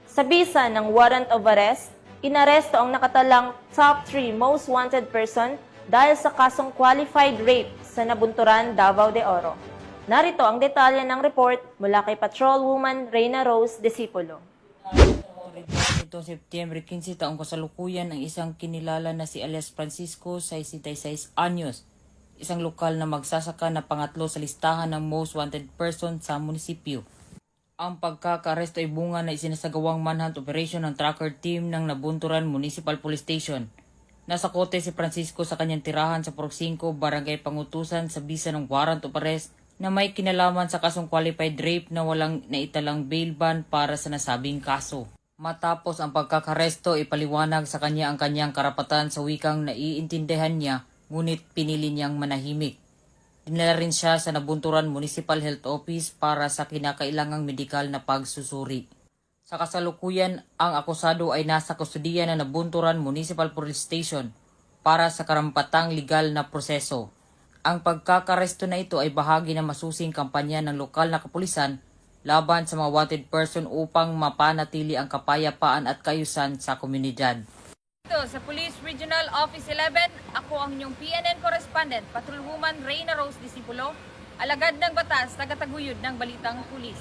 Sa bisa ng warrant of arrest, inaresto ang nakatalang top 3 most wanted person dahil sa kasong qualified rape sa Nabunturan, Davao de Oro. Narito ang detalye ng report mula kay Patrolwoman Reyna Rose Disipulo. Ito Setyembre 15 taong kasalukuyan ang isang kinilala na si alias Francisco 66 anyos, isang lokal na magsasaka na pangatlo sa listahan ng most wanted person sa munisipyo. Ang pagkakaresto ay bunga na isinasagawang manhunt operation ng tracker team ng Nabunturan Municipal Police Station. Nasa kote si Francisco sa kanyang tirahan sa Purok 5, Barangay Pangutusan sa bisa ng warrant of arrest na may kinalaman sa kasong qualified rape na walang naitalang bail ban para sa nasabing kaso. Matapos ang pagkakaresto, ipaliwanag sa kanya ang kanyang karapatan sa wikang naiintindihan niya, ngunit pinili niyang manahimik. Dinala rin siya sa Nabunturan Municipal Health Office para sa kinakailangang medikal na pagsusuri. Sa kasalukuyan, ang akusado ay nasa kustudiya ng Nabunturan Municipal Police Station para sa karampatang legal na proseso. Ang pagkakaresto na ito ay bahagi ng masusing kampanya ng lokal na kapulisan laban sa mga wanted person upang mapanatili ang kapayapaan at kaayusan sa komunidad. Dito sa Police Regional Office 11, ako ang inyong PNN correspondent, Patrolwoman Reyna Rose Disipulo, alagad ng batas, tagataguyod ng Balitang Pulis.